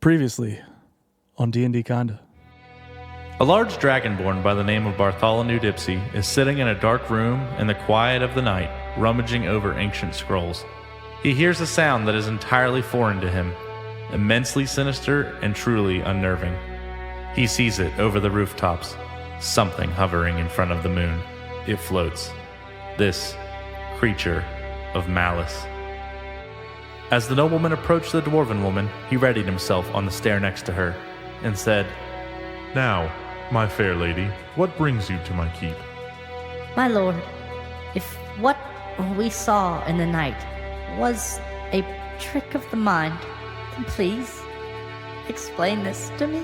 Previously on D&D Kinda. A large dragonborn by the name of Bartholomew Dipsy is sitting in a dark room in the quiet of the night, rummaging over ancient scrolls. He hears a sound that is entirely foreign to him, immensely sinister and truly unnerving. He sees it over the rooftops, something hovering in front of the moon. It floats. This creature of malice. As the nobleman approached the dwarven woman, he readied himself on the stair next to her, and said, "Now, my fair lady, what brings you to my keep?" My lord, if what we saw in the night was a trick of the mind, then please explain this to me.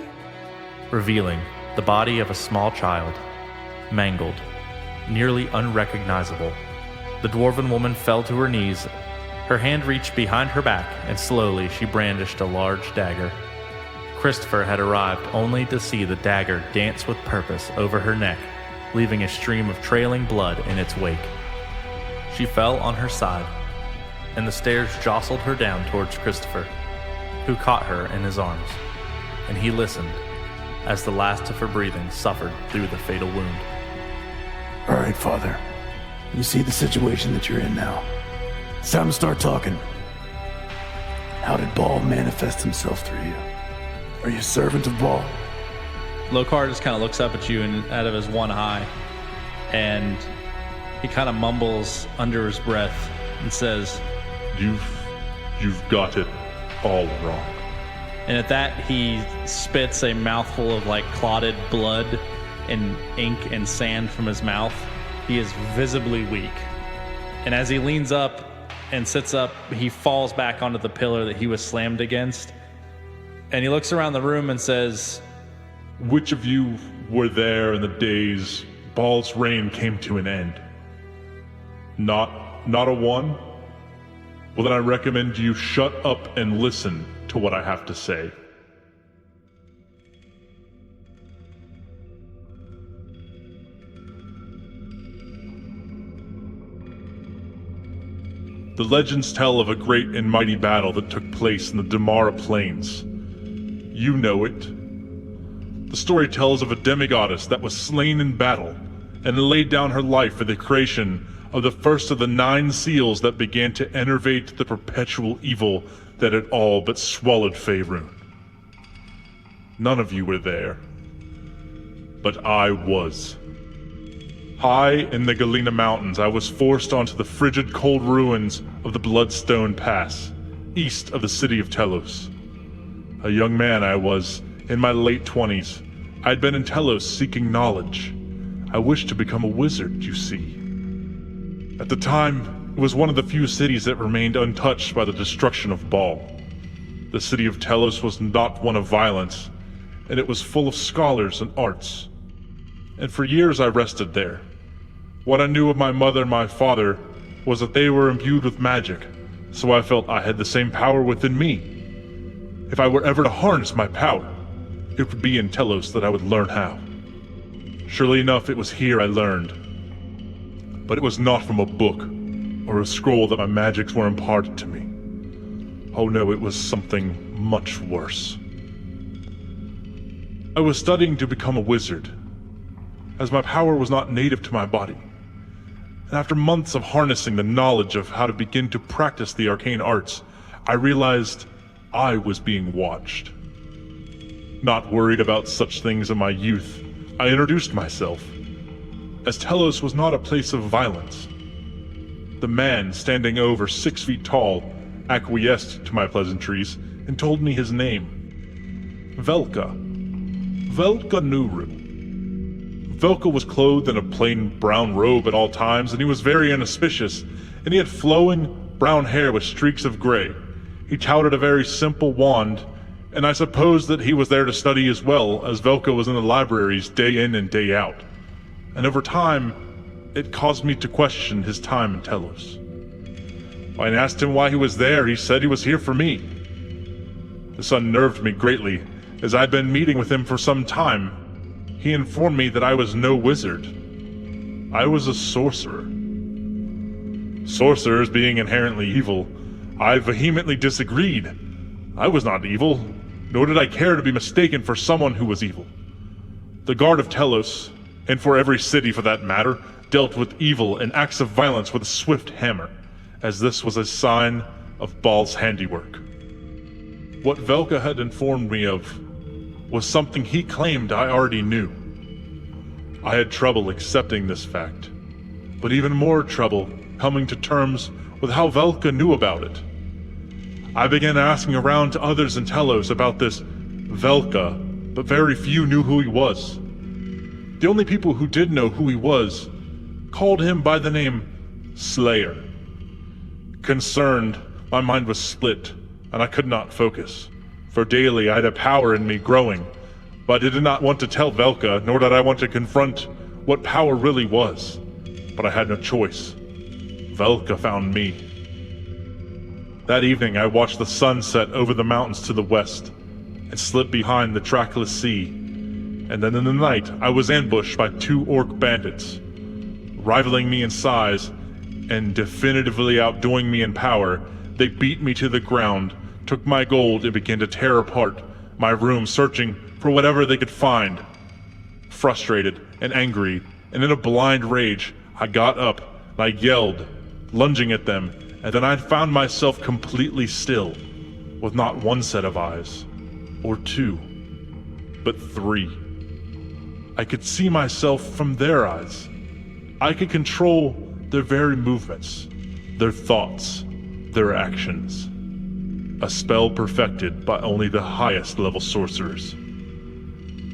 Revealing the body of a small child, mangled, nearly unrecognizable. The dwarven woman fell to her knees. Her hand reached behind her back, and slowly she brandished a large dagger. Christopher had arrived only to see the dagger dance with purpose over her neck, leaving a stream of trailing blood in its wake. She fell on her side, and the stairs jostled her down towards Christopher, who caught her in his arms, and he listened as the last of her breathing suffered through the fatal wound. All right, Father. You see the situation that you're in now. It's time to start talking. How did Baal manifest himself through you? Are you a servant of Baal? Lokar just kind of looks up at you and out of his one eye, and he kind of mumbles under his breath and says, You've got it all wrong. and at that he spits a mouthful of like clotted blood and ink and sand from his mouth. He is visibly weak. And as he leans up and sits up, he falls back onto the pillar that he was slammed against. And he looks around the room and says, Which of you were there in the days Baal's reign came to an end? Not a one? Well, then I recommend you shut up and listen to what I have to say. The legends tell of a great and mighty battle that took place in the Damara Plains. You know it. The story tells of a demigoddess that was slain in battle and laid down her life for the creation of the first of the 9 seals that began to enervate the perpetual evil that had all but swallowed Faerun. None of you were there, but I was. High in the Galena Mountains, I was forced onto the frigid cold ruins of the Bloodstone Pass, east of the city of Telos. A young man I was, in my late 20s. I'd been in Telos seeking knowledge. I wished to become a wizard, you see. At the time, it was one of the few cities that remained untouched by the destruction of Baal. The city of Telos was not one of violence, and it was full of scholars and arts. And for years I rested there. What I knew of my mother and my father was that they were imbued with magic, so I felt I had the same power within me. If I were ever to harness my power, it would be in Telos that I would learn how. Surely enough, it was here I learned. But it was not from a book or a scroll that my magics were imparted to me. Oh no, it was something much worse. I was studying to become a wizard, as my power was not native to my body. And after months of harnessing the knowledge of how to begin to practice the arcane arts, I realized I was being watched. Not worried about such things in my youth, I introduced myself, as Telos was not a place of violence. The man, standing over 6 feet tall, acquiesced to my pleasantries and told me his name. Velka Nuru. Velka was clothed in a plain brown robe at all times, and he was very inauspicious, and he had flowing brown hair with streaks of gray. He touted a very simple wand, and I supposed that he was there to study as well, as Velka was in the libraries day in and day out. And over time, it caused me to question his time in Telos. When I asked him why he was there, he said he was here for me. This unnerved me greatly, as I'd been meeting with him for some time. He informed me that I was no wizard. I was a sorcerer. Sorcerers being inherently evil, I vehemently disagreed. I was not evil. nor did I care to be mistaken for someone who was evil. The Guard of Telos, and for every city for that matter, dealt with evil and acts of violence with a swift hammer, as this was a sign of Baal's handiwork. What Velka had informed me of was something he claimed I already knew. I had trouble accepting this fact, but even more trouble coming to terms with how Velka knew about it. I began asking around to others in Telos about this Velka, but very few knew who he was. The only people who did know who he was called him by the name Slayer. Concerned, my mind was split, and I could not focus, for daily I had a power in me growing, but I did not want to tell Velka, nor did I want to confront what power really was. But I had no choice. Velka found me. That evening I watched the sun set over the mountains to the west, and slip behind the trackless sea, and then in the night I was ambushed by 2 orc bandits. Rivaling me in size, and definitively outdoing me in power, they beat me to the ground, took my gold, and began to tear apart my room, searching for whatever they could find. Frustrated and angry, and in a blind rage, I got up, and I yelled, lunging at them, and then I found myself completely still, with not 1 set of eyes, or 2, but 3. I could see myself from their eyes. I could control their very movements, their thoughts, their actions. A spell perfected by only the highest level sorcerers.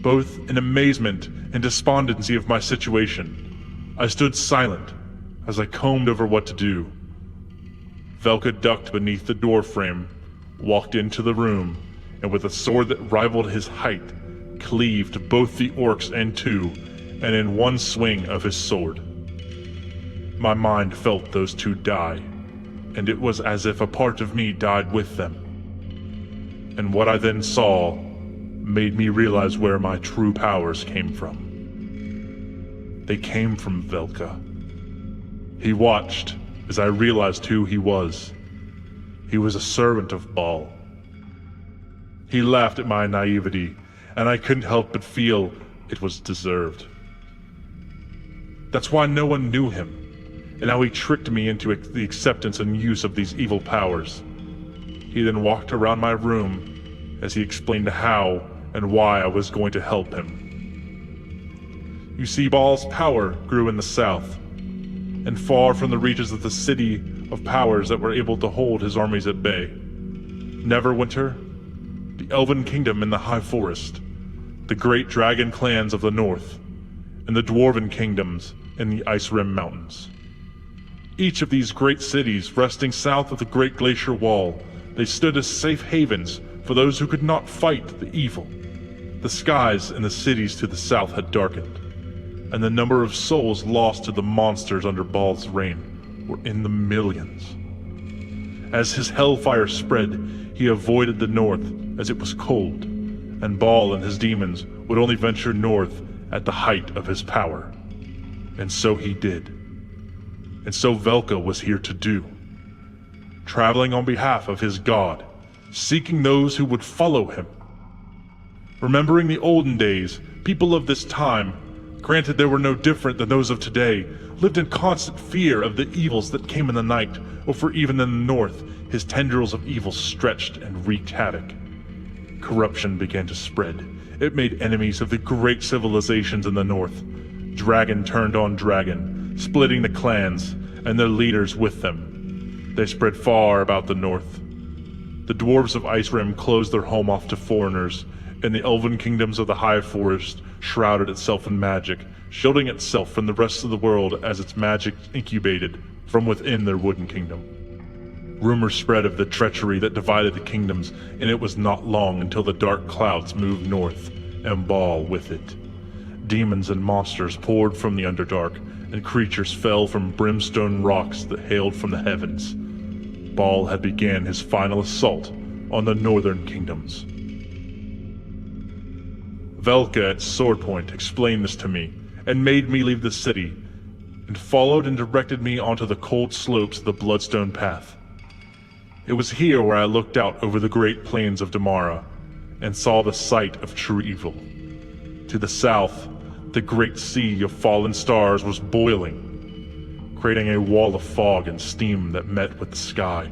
Both in amazement and despondency of my situation, I stood silent as I combed over what to do. Velka ducked beneath the door frame, walked into the room, and with a sword that rivaled his height, cleaved both the orcs in 2, and in 1 swing of his sword. My mind felt those 2 die, and it was as if a part of me died with them. And what I then saw made me realize where my true powers came from. They came from Velka. He watched as I realized who he was. He was a servant of Baal. He laughed at my naivety, and I couldn't help but feel it was deserved. That's why no one knew him, and how he tricked me into the acceptance and use of these evil powers. He then walked around my room as he explained how and why I was going to help him. You see, Baal's power grew in the south, and far from the reaches of the city of powers that were able to hold his armies at bay. Neverwinter, the Elven Kingdom in the High Forest, the great dragon clans of the north, and the Dwarven Kingdoms in the Ice Rim Mountains. Each of these great cities resting south of the Great Glacier Wall, they stood as safe havens for those who could not fight the evil. The skies in the cities to the south had darkened, and the number of souls lost to the monsters under Baal's reign were in the millions. As his hellfire spread, he avoided the north as it was cold, and Baal and his demons would only venture north at the height of his power. And so he did. And so Velka was here to do. Traveling on behalf of his god, seeking those who would follow him. Remembering the olden days, people of this time, granted they were no different than those of today, lived in constant fear of the evils that came in the night, or for even in the north, his tendrils of evil stretched and wreaked havoc. Corruption began to spread. It made enemies of the great civilizations in the north. Dragon turned on dragon, splitting the clans, and their leaders with them. They spread far about the north. The dwarves of Ice Rim closed their home off to foreigners, and the elven kingdoms of the High Forest shrouded itself in magic, shielding itself from the rest of the world as its magic incubated from within their wooden kingdom. Rumors spread of the treachery that divided the kingdoms, and it was not long until the dark clouds moved north, and Baal with it. Demons and monsters poured from the Underdark, and creatures fell from brimstone rocks that hailed from the heavens. Baal had began his final assault on the northern kingdoms. Velka at Swordpoint explained this to me, and made me leave the city, and followed and directed me onto the cold slopes of the Bloodstone Path. It was here where I looked out over the great plains of Damara, and saw the sight of true evil. To the south, the great sea of fallen stars was boiling, creating a wall of fog and steam that met with the sky.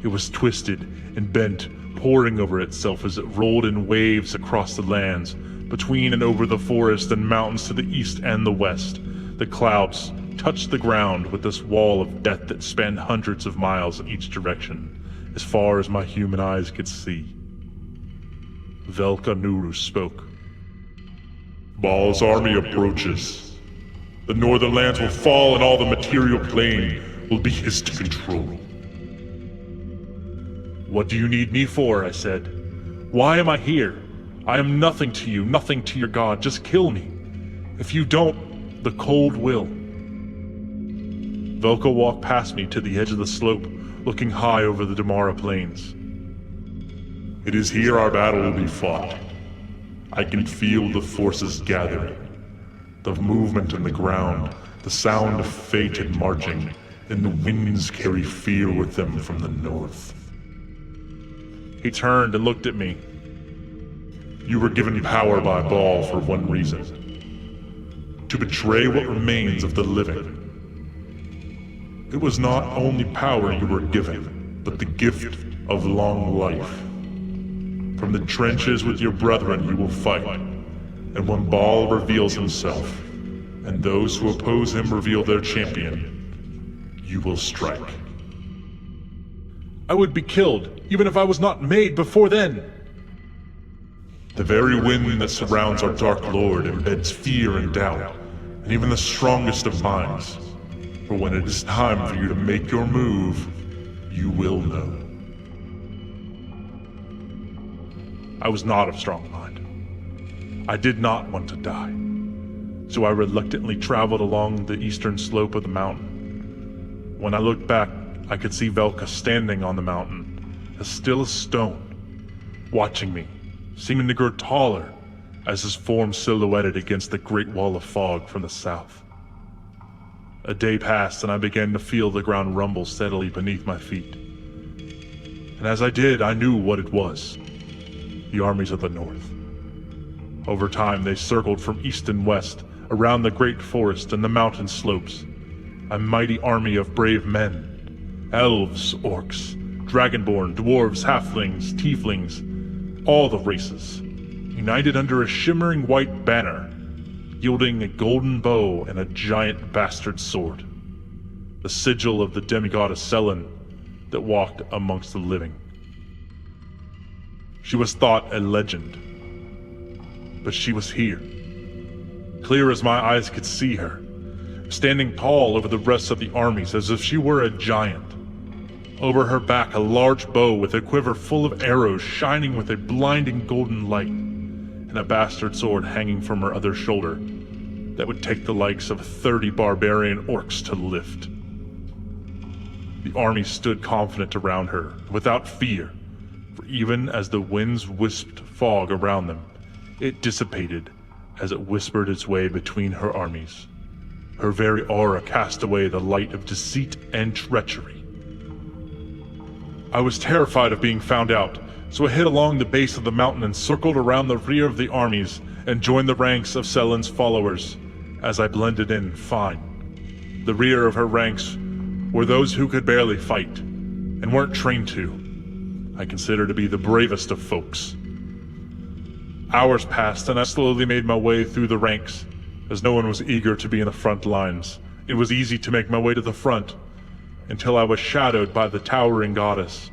It was twisted and bent, pouring over itself as it rolled in waves across the lands, between and over the forest and mountains to the east and the west. The clouds touched the ground with this wall of death that spanned hundreds of miles in each direction, as far as my human eyes could see. Velkanuru spoke. Baal's army approaches. The northern lands will fall and all the material plane will be his to control. What do you need me for? I said. Why am I here? I am nothing to you, nothing to your god. Just kill me. If you don't, the cold will. Velka walked past me to the edge of the slope, looking high over the Damara plains. It is here our battle will be fought. I can feel the forces gathering. The movement in the ground, the sound of fated marching, and the winds carry fear with them from the north. He turned and looked at me. You were given power by Baal for one reason. To betray what remains of the living. It was not only power you were given, but the gift of long life. From the trenches with your brethren you will fight, and when Baal reveals himself, and those who oppose him reveal their champion, you will strike. I would be killed, even if I was not made before then. The very wind that surrounds our Dark Lord embeds fear and doubt, and even the strongest of minds. For when it is time for you to make your move, you will know. I was not of strong mind. I did not want to die, so I reluctantly traveled along the eastern slope of the mountain. When I looked back, I could see Velka standing on the mountain, as still as stone, watching me, seeming to grow taller as his form silhouetted against the great wall of fog from the south. A day passed and I began to feel the ground rumble steadily beneath my feet. And as I did, I knew what it was. The armies of the north. Over time, they circled from east and west, around the great forest and the mountain slopes. A mighty army of brave men. Elves, orcs, dragonborn, dwarves, halflings, tieflings, all the races, united under a shimmering white banner, yielding a golden bow and a giant bastard sword, the sigil of the demigoddess Selen that walked amongst the living. She was thought a legend, but she was here, clear as my eyes could see her, standing tall over the rest of the armies as if she were a giant. Over her back, a large bow with a quiver full of arrows shining with a blinding golden light, and a bastard sword hanging from her other shoulder that would take the likes of 30 barbarian orcs to lift. The army stood confident around her, without fear, for even as the winds wisped fog around them, it dissipated as it whispered its way between her armies. Her very aura cast away the light of deceit and treachery. I was terrified of being found out, so I hid along the base of the mountain and circled around the rear of the armies and joined the ranks of Selen's followers as I blended in fine. The rear of her ranks were those who could barely fight and weren't trained to. I consider to be the bravest of folks. Hours passed and I slowly made my way through the ranks as no one was eager to be in the front lines. It was easy to make my way to the front until I was shadowed by the towering goddess.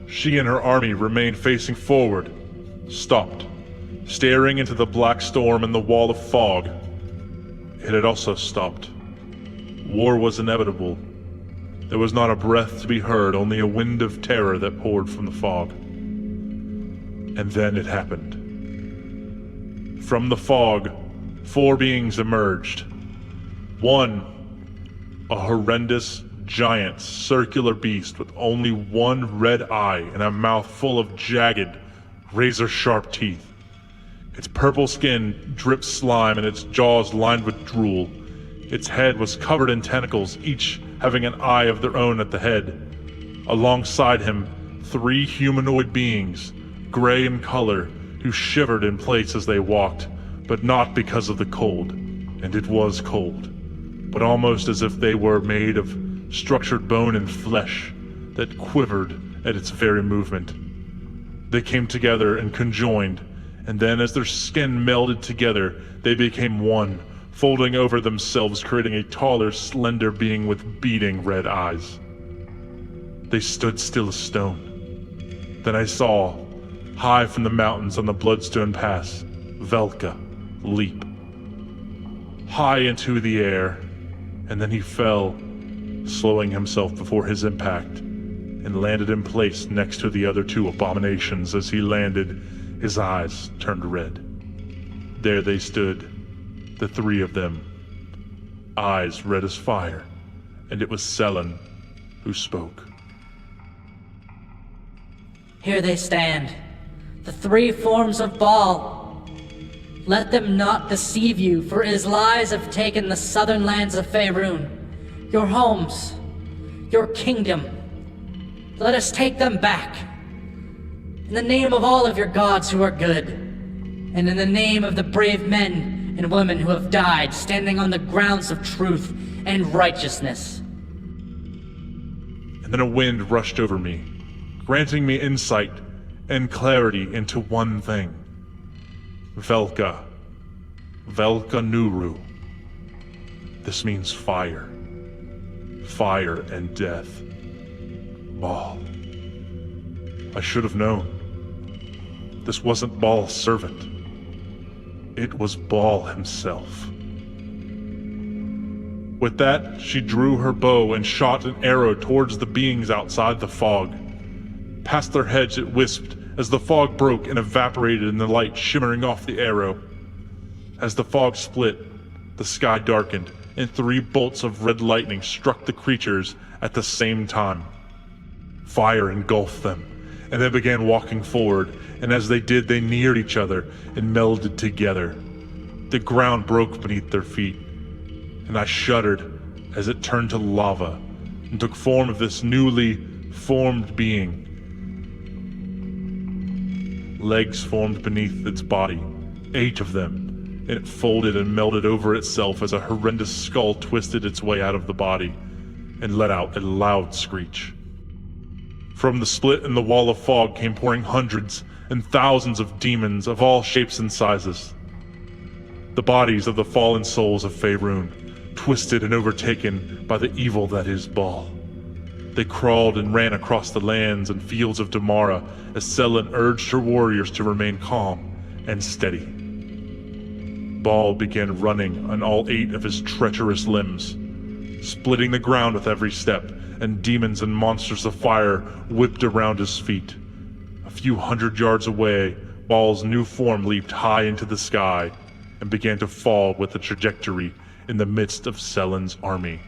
She and her army remained facing forward, stopped, staring into the black storm and the wall of fog. It had also stopped. War was inevitable. There was not a breath to be heard, only a wind of terror that poured from the fog. And then it happened. From the fog, 4 beings emerged. One, a horrendous, giant, circular beast with only one red eye and a mouth full of jagged, razor-sharp teeth. Its purple skin dripped slime and its jaws lined with drool. Its head was covered in tentacles, each having an eye of their own at the head. Alongside him, 3 humanoid beings, gray in color, who shivered in place as they walked, but not because of the cold, and it was cold, but almost as if they were made of structured bone and flesh that quivered at its very movement. They came together and conjoined, and then as their skin melded together, they became one, folding over themselves, creating a taller, slender being with beating red eyes. They stood still as stone. Then I saw, high from the mountains on the Bloodstone Pass, Velka leap high into the air, and then he fell, slowing himself before his impact, and landed in place next to the other two abominations. As he landed, his eyes turned red. There they stood, the three of them, eyes red as fire, and it was Selen who spoke. Here they stand, the three forms of Baal. Let them not deceive you, for his lies have taken the southern lands of Faerun, your homes, your kingdom. Let us take them back. In the name of all of your gods who are good, and in the name of the brave men and women who have died standing on the grounds of truth and righteousness. And then a wind rushed over me, granting me insight and clarity into one thing. Velka Nuru. This means fire. Fire and death. Baal. I should have known. This wasn't Baal's servant. It was Baal himself. With that, she drew her bow and shot an arrow towards the beings outside the fog. Past their heads it whisked as the fog broke and evaporated in the light shimmering off the arrow. As the fog split, the sky darkened, and 3 bolts of red lightning struck the creatures at the same time. Fire engulfed them, and they began walking forward, and as they did, they neared each other and melded together. The ground broke beneath their feet, and I shuddered as it turned to lava and took form of this newly formed being. Legs formed beneath its body, 8 of them, and it folded and melded over itself as a horrendous skull twisted its way out of the body and let out a loud screech. From the split in the wall of fog came pouring hundreds and thousands of demons of all shapes and sizes. The bodies of the fallen souls of Faerun, twisted and overtaken by the evil that is Baal. They crawled and ran across the lands and fields of Damara as Selen urged her warriors to remain calm and steady. Baal began running on all 8 of his treacherous limbs, splitting the ground with every step, and demons and monsters of fire whipped around his feet. A few hundred yards away, Baal's new form leaped high into the sky and began to fall with a trajectory in the midst of Selen's army.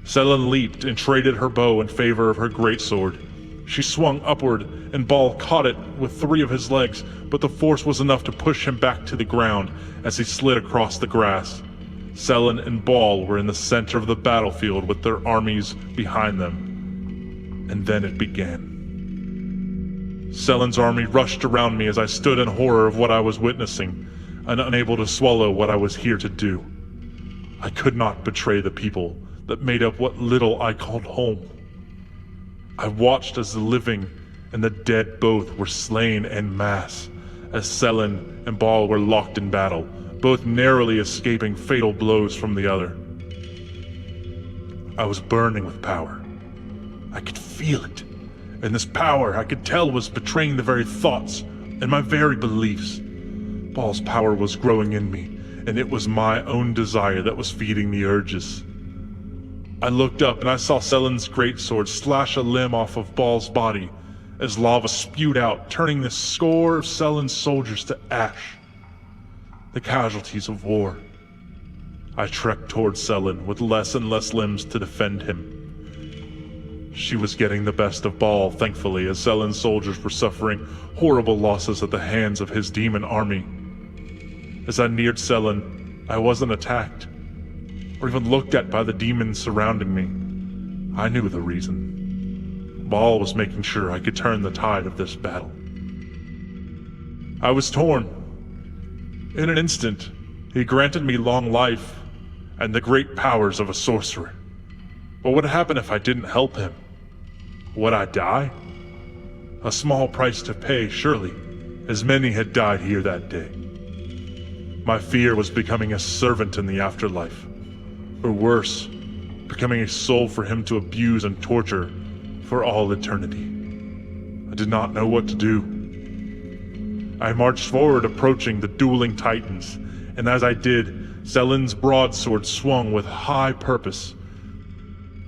Selen leaped and traded her bow in favor of her greatsword. She swung upward, and Baal caught it with 3 of his legs, but the force was enough to push him back to the ground as he slid across the grass. Selen and Baal were in the center of the battlefield with their armies behind them. And then it began. Selen's army rushed around me as I stood in horror of what I was witnessing, and unable to swallow what I was here to do. I could not betray the people that made up what little I called home. I watched as the living and the dead both were slain en masse, as Selen and Baal were locked in battle, both narrowly escaping fatal blows from the other. I was burning with power. I could feel it, and this power I could tell was betraying the very thoughts and my very beliefs. Baal's power was growing in me, and it was my own desire that was feeding the urges. I looked up and I saw Selen's greatsword slash a limb off of Baal's body as lava spewed out, turning the score of Selen's soldiers to ash, the casualties of war. I trekked towards Selen with less and less limbs to defend him. She was getting the best of Baal, thankfully, as Selen's soldiers were suffering horrible losses at the hands of his demon army. As I neared Selen, I wasn't attacked, or even looked at by the demons surrounding me. I knew the reason. Baal was making sure I could turn the tide of this battle. I was torn. In an instant, he granted me long life and the great powers of a sorcerer. What would happen if I didn't help him? Would I die? A small price to pay, surely, as many had died here that day. My fear was becoming a servant in the afterlife, or worse, becoming a soul for him to abuse and torture for all eternity. I did not know what to do. I marched forward, approaching the dueling titans, and as I did, Selen's broadsword swung with high purpose,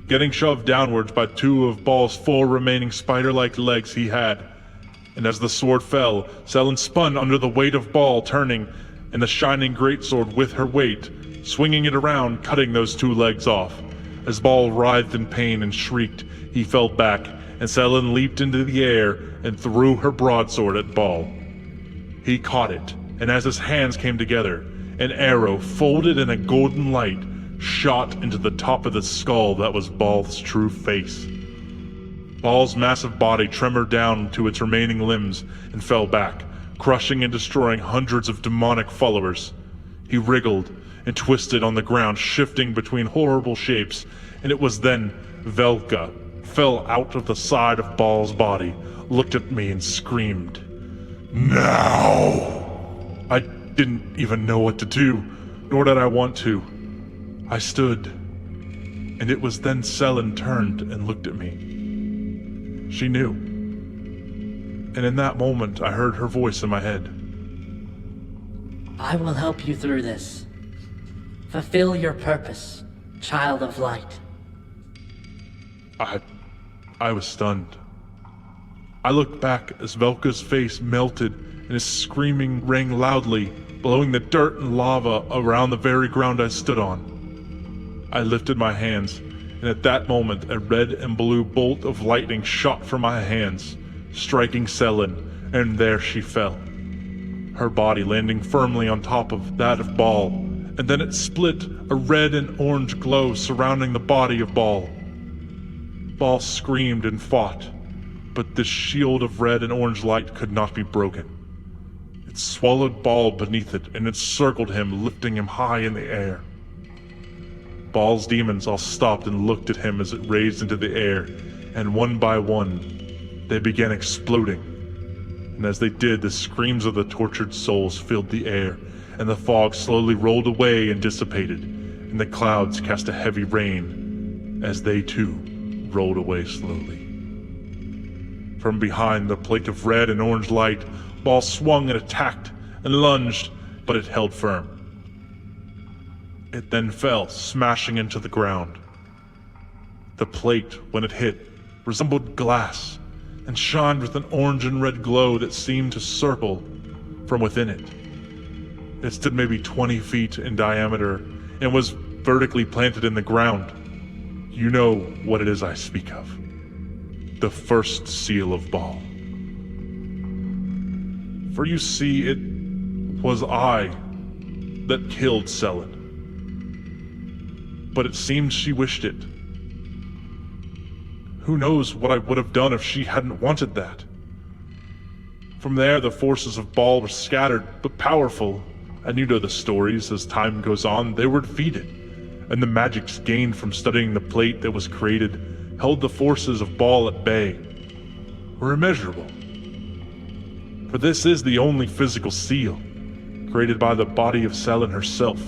getting shoved downwards by two of Baal's four remaining spider-like legs he had. And as the sword fell, Selen spun under the weight of Baal, turning, and the shining greatsword with her weight, swinging it around, cutting those two legs off. As Baal writhed in pain and shrieked, he fell back, and Selen leaped into the air and threw her broadsword at Baal. He caught it, and as his hands came together, an arrow folded in a golden light shot into the top of the skull that was Baal's true face. Baal's massive body trembled down to its remaining limbs and fell back, crushing and destroying hundreds of demonic followers. He wriggled and twisted on the ground, shifting between horrible shapes, and it was then Velka fell out of the side of Baal's body, looked at me and screamed, "Now!" I didn't even know what to do, nor did I want to. I stood, and it was then Selen turned and looked at me. She knew. And in that moment, I heard her voice in my head. I will help you through this. Fulfill your purpose, child of light. I was stunned. I looked back as Velka's face melted and his screaming rang loudly, blowing the dirt and lava around the very ground I stood on. I lifted my hands, and at that moment a red and blue bolt of lightning shot from my hands, striking Selen, and there she fell. Her body landing firmly on top of that of Baal, and then it split, a red and orange glow surrounding the body of Baal. Baal screamed and fought, but this shield of red and orange light could not be broken. It swallowed Baal beneath it, and it circled him, lifting him high in the air. Baal's demons all stopped and looked at him as it raised into the air, and one by one, they began exploding. And as they did, the screams of the tortured souls filled the air, and the fog slowly rolled away and dissipated, and the clouds cast a heavy rain, as they too rolled away slowly. From behind the plate of red and orange light, Baal swung and attacked and lunged, but it held firm. It then fell, smashing into the ground. The plate, when it hit, resembled glass and shined with an orange and red glow that seemed to circle from within it. It stood maybe 20 feet in diameter and was vertically planted in the ground. You know what it is I speak of. The first seal of Baal. For you see, it was I that killed Selen. But it seemed she wished it. Who knows what I would have done if she hadn't wanted that? From there, the forces of Baal were scattered, but powerful, and you know the stories. As time goes on, they were defeated, and the magics gained from studying the plate that was created held the forces of Baal at bay, were immeasurable. For this is the only physical seal, created by the body of Selen herself.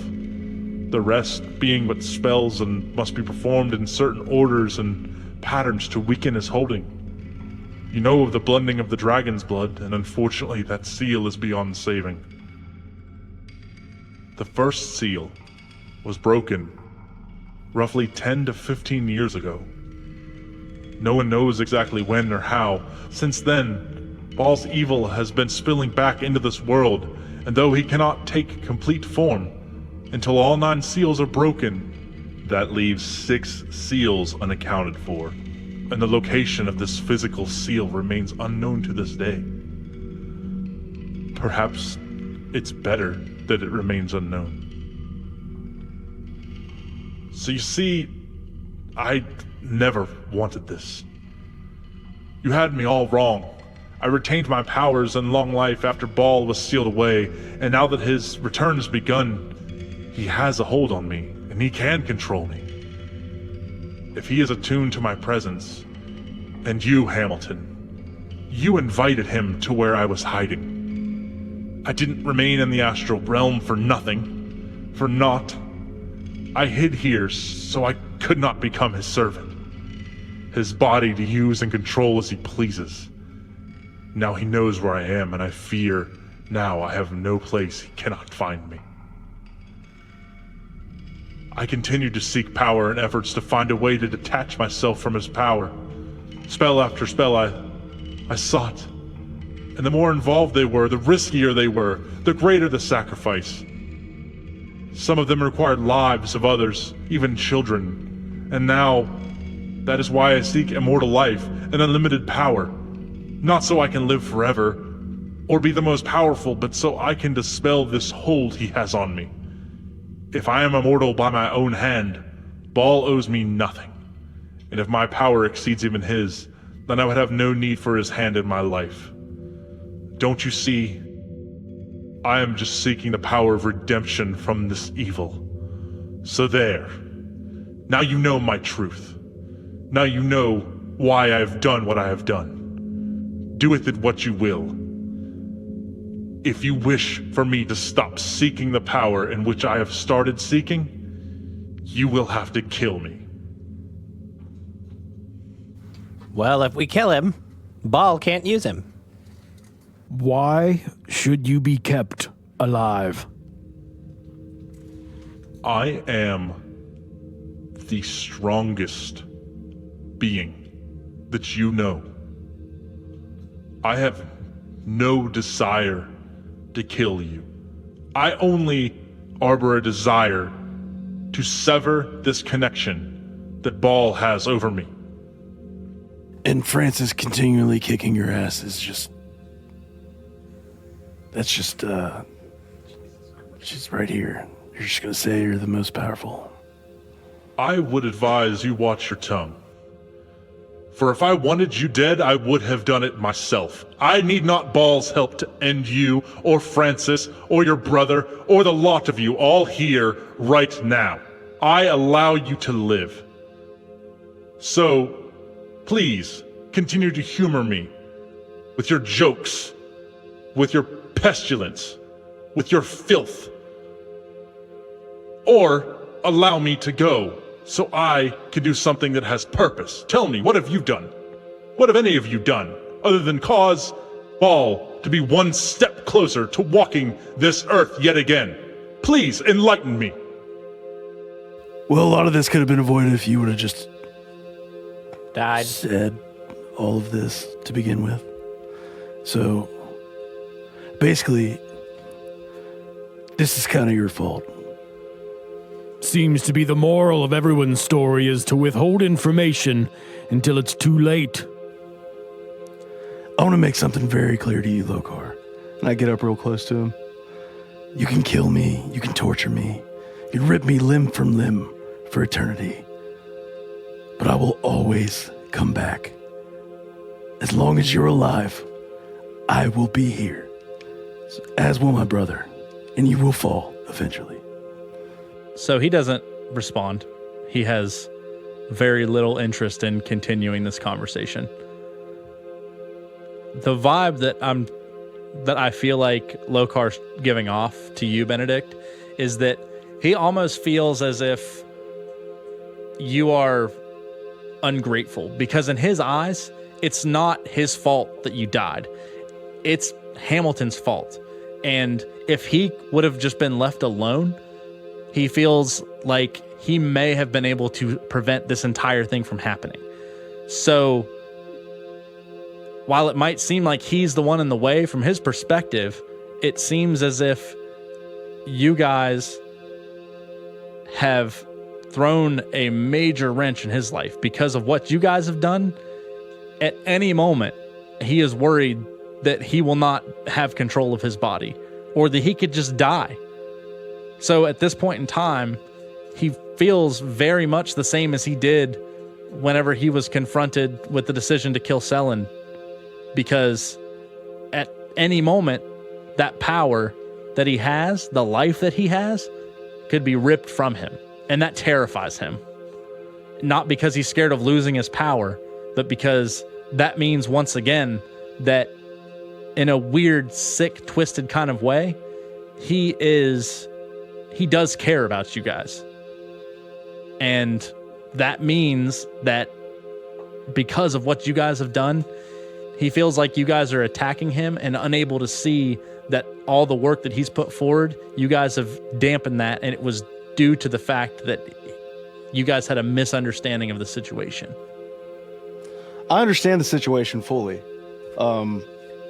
The rest being but spells and must be performed in certain orders and patterns to weaken his holding. You know of the blending of the dragon's blood, and unfortunately that seal is beyond saving. The first seal was broken roughly 10 to 15 years ago. No one knows exactly when or how. Since then, Baal's evil has been spilling back into this world, and though he cannot take complete form until all 9 seals are broken, that leaves 6 seals unaccounted for, and the location of this physical seal remains unknown to this day. Perhaps it's better that it remains unknown. So you see, I never wanted this. You had me all wrong. I retained my powers and long life after Ball was sealed away, and now that his return has begun, he has a hold on me, and he can control me. If he is attuned to my presence, and you, Hamilton, you invited him to where I was hiding. I didn't remain in the astral realm for nothing, for naught. I hid here so I could not become his servant, his body to use and control as he pleases. Now he knows where I am, and I fear now I have no place he cannot find me. I continue to seek power in efforts to find a way to detach myself from his power. Spell after spell I sought, and the more involved they were, the riskier they were, the greater the sacrifice. Some of them required lives of others, even children, and now that is why I seek immortal life and unlimited power. Not so I can live forever, or be the most powerful, but so I can dispel this hold he has on me. If I am immortal by my own hand, Ball owes me nothing. And if my power exceeds even his, then I would have no need for his hand in my life. Don't you see? I am just seeking the power of redemption from this evil. So there. Now you know my truth. Now you know why I have done what I have done. Do with it what you will. If you wish for me to stop seeking the power in which I have started seeking, you will have to kill me. Well, if we kill him, Ball can't use him. Why should you be kept alive? I am the strongest being that you know. I have no desire to kill you. I only harbor a desire to sever this connection that Ball has over me. And Francis continually kicking your ass is just... That's just, she's right here. You're just gonna say you're the most powerful. I would advise you watch your tongue. For if I wanted you dead, I would have done it myself. I need not Ball's help to end you, or Francis, or your brother, or the lot of you all here right now. I allow you to live. So, please, continue to humor me with your jokes, with your pestilence, with your filth. Or allow me to go, so I can do something that has purpose. Tell me, what have you done? What have any of you done, other than cause Ball to be one step closer to walking this earth yet again? Please enlighten me. Well, a lot of this could have been avoided if you would have just Died. said all of this to begin with. So, basically, this is kind of your fault. Seems to be the moral of everyone's story is to withhold information until it's too late. I want to make something very clear to you, Lokar. And I get up real close to him. You can kill me, you can torture me, you can rip me limb from limb for eternity. But I will always come back. As long as you're alive, I will be here. As will my brother. And you will fall eventually. So he doesn't respond. He has very little interest in continuing this conversation. The vibe that I feel like Lokar's giving off to you, Benedict, is that he almost feels as if you are ungrateful, because in his eyes, it's not his fault that you died. It's Hamilton's fault. And if he would have just been left alone, he feels like he may have been able to prevent this entire thing from happening. So, while it might seem like he's the one in the way, from his perspective, it seems as if you guys have thrown a major wrench in his life because of what you guys have done. At any moment, he is worried that he will not have control of his body, or that he could just die. So at this point in time, he feels very much the same as he did whenever he was confronted with the decision to kill Selen, because any moment, that power that he has, the life that he has, could be ripped from him. And that terrifies him. Not because he's scared of losing his power, but because that means, once again, that in a weird, sick, twisted kind of way, he does care about you guys. And that means that because of what you guys have done, he feels like you guys are attacking him and unable to see that all the work that he's put forward, you guys have dampened that, and it was due to the fact that you guys had a misunderstanding of the situation. I understand the situation fully.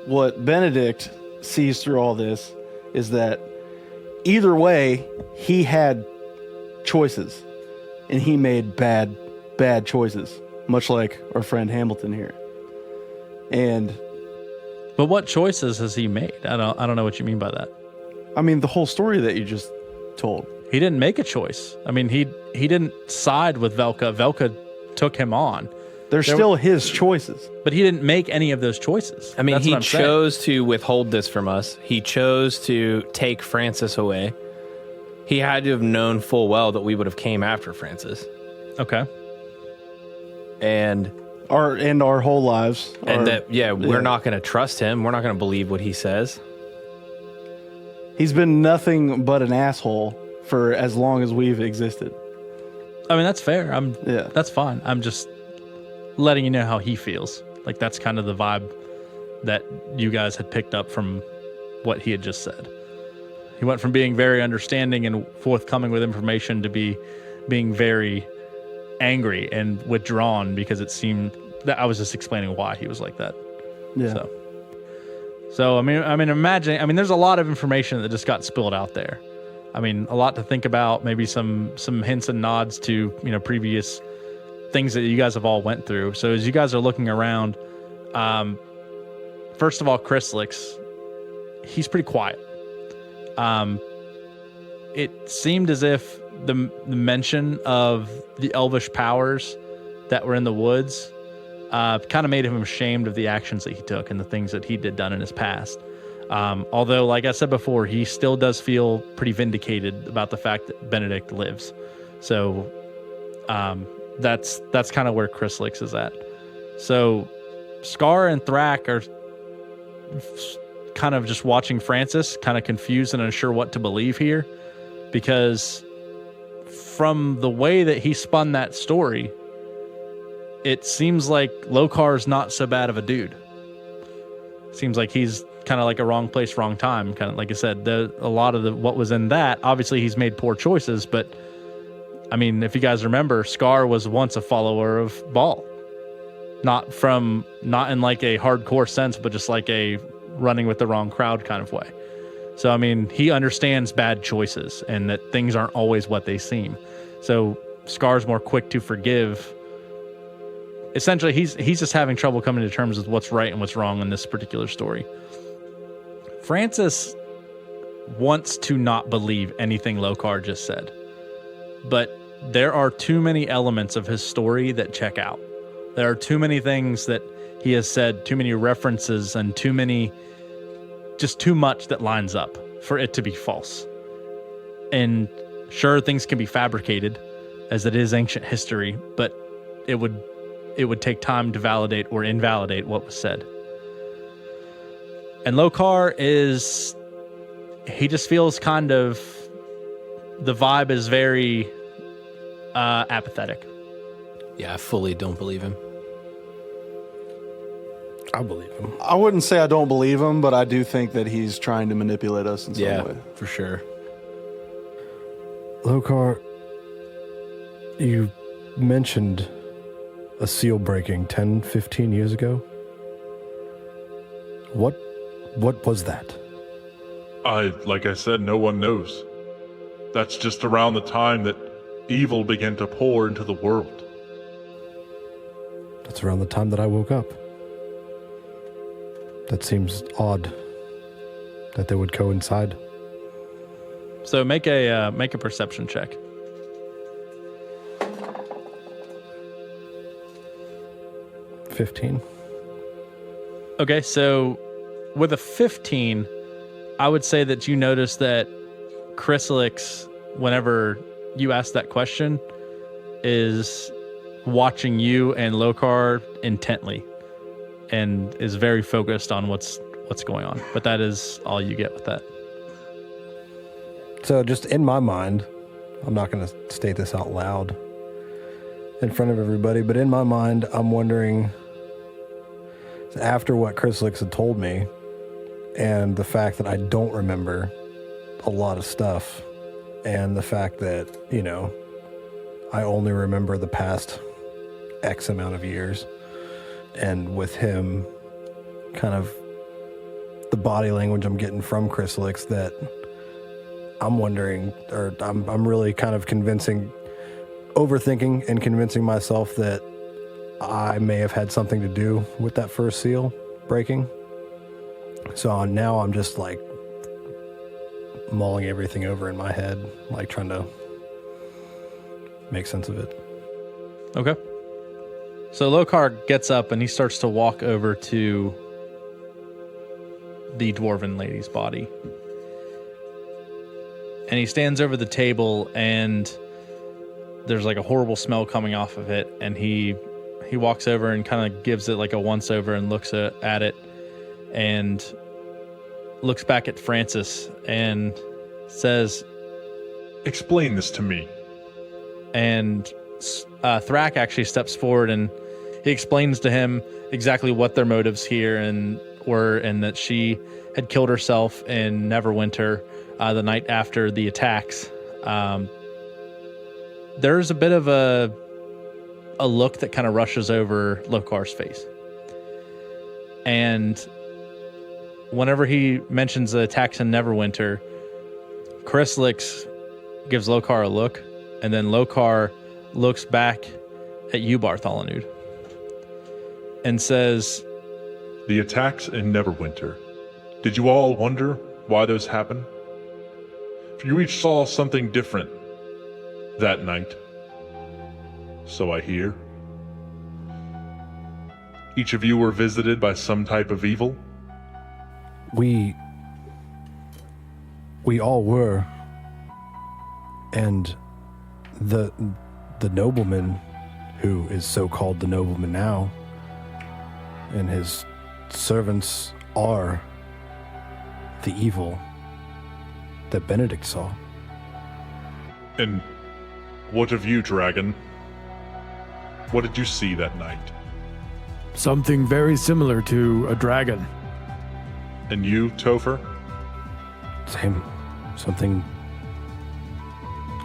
What Benedict sees through all this is that either way, he had choices, and he made bad choices, much like our friend Hamilton here. But what choices has he made? I don't know what you mean by that. I mean, the whole story that you just told. He didn't make a choice. I mean, he didn't side with Velka. Velka took him on. They're still his choices. But he didn't make any of those choices. I mean, That's he what I'm chose saying. to withhold this from us. He chose to take Francis away. He had to have known full well that we would have came after Francis. Okay. And our whole lives. We're not going to trust him. We're not going to believe what he says. He's been nothing but an asshole for as long as we've existed. I mean, that's fair. That's fine. I'm just letting you know how he feels. Like, that's kind of the vibe that you guys had picked up from what he had just said. He went from being very understanding and forthcoming with information to being very angry and withdrawn, because it seemed that I was just explaining why he was like that. Yeah. So I mean, imagine. I mean, there's a lot of information that just got spilled out there. I mean, a lot to think about. Maybe some hints and nods to previous things that you guys have all went through. So as you guys are looking around, first of all, Chryslix, he's pretty quiet. It seemed as if the mention of the elvish powers that were in the woods kind of made him ashamed of the actions that he took and the things that he done in his past. Although, like I said before, he still does feel pretty vindicated about the fact that Benedict lives. So that's kind of where Chryslix is at. So Scar and Thrak are kind of just watching Francis, kind of confused and unsure what to believe here, because from the way that he spun that story, it seems like Lokar's not so bad of a dude. Seems like he's kind of like a wrong place, wrong time. Kind of like I said, a lot of what was in that, obviously he's made poor choices, but I mean, if you guys remember, Scar was once a follower of Baal. Not in like a hardcore sense, but just like a running with the wrong crowd kind of way. So, I mean, he understands bad choices and that things aren't always what they seem. So Scar's more quick to forgive. Essentially, he's just having trouble coming to terms with what's right and what's wrong in this particular story. Francis wants to not believe anything Lokar just said, but there are too many elements of his story that check out. There are too many things that he has said, too many references, and too much that lines up for it to be false. And sure, things can be fabricated, as it is ancient history, but it would take time to validate or invalidate what was said. And Lokar he just feels kind of, the vibe is very apathetic. Yeah, I fully don't believe him. I believe him. I wouldn't say I don't believe him, but I do think that he's trying to manipulate us in some way. For sure. Lokar, you mentioned a seal breaking 10, 15 years ago. What was that? Like I said, no one knows. That's just around the time that evil began to pour into the world. That's around the time that I woke up. That seems odd that they would coincide. So make a perception check. $15. Okay, so with a 15, I would say that you notice that Chrysalix, whenever you ask that question, is watching you and Lokar intently and is very focused on what's going on. But that is all you get with that. So just in my mind, I'm not going to state this out loud in front of everybody, but in my mind, I'm wondering, after what Chrysalix had told me and the fact that I don't remember a lot of stuff and the fact that, you know, I only remember the past X amount of years, and with him kind of the body language I'm getting from Chrysalix, that I'm wondering, or I'm really kind of overthinking and convincing myself that I may have had something to do with that first seal breaking. So now I'm just like mulling everything over in my head, like trying to make sense of it. Okay. So Lokar gets up and he starts to walk over to the dwarven lady's body. And he stands over the table and there's like a horrible smell coming off of it. And he walks over and kind of gives it like a once over and looks at it and looks back at Francis and says, "Explain this to me." And Thrak actually steps forward and he explains to him exactly what their motives here were, and that she had killed herself in Neverwinter the night after the attacks. There's a bit of a look that kind of rushes over Lokar's face. And whenever he mentions the attacks in Neverwinter, Chrysalix gives Lokar a look, and then Lokar looks back at you, Bartholomew, and says, "The attacks in Neverwinter. Did you all wonder why those happened? For you each saw something different that night. So I hear. Each of you were visited by some type of evil?" We all were. And the nobleman, who is so-called the nobleman now, and his servants are the evil that Benedict saw. And what of you, dragon? What did you see that night? Something very similar to a dragon. And you, Topher? Same. Something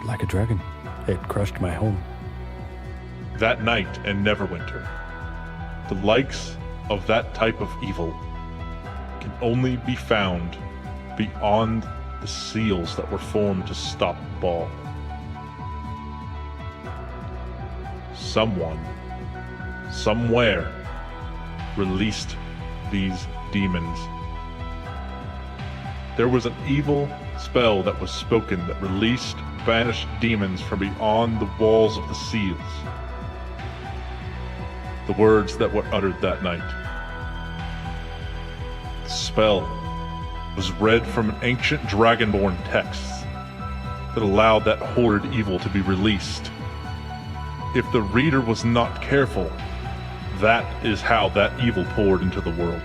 like a dragon. It crushed my home. That night in Neverwinter, the likes of that type of evil can only be found beyond the seals that were formed to stop Baal. Someone, somewhere, released these demons. There was an evil spell that was spoken that released banished demons from beyond the walls of the seals. The words that were uttered that night. The spell was read from an ancient dragonborn text that allowed that horrid evil to be released. If the reader was not careful, that is how that evil poured into the world.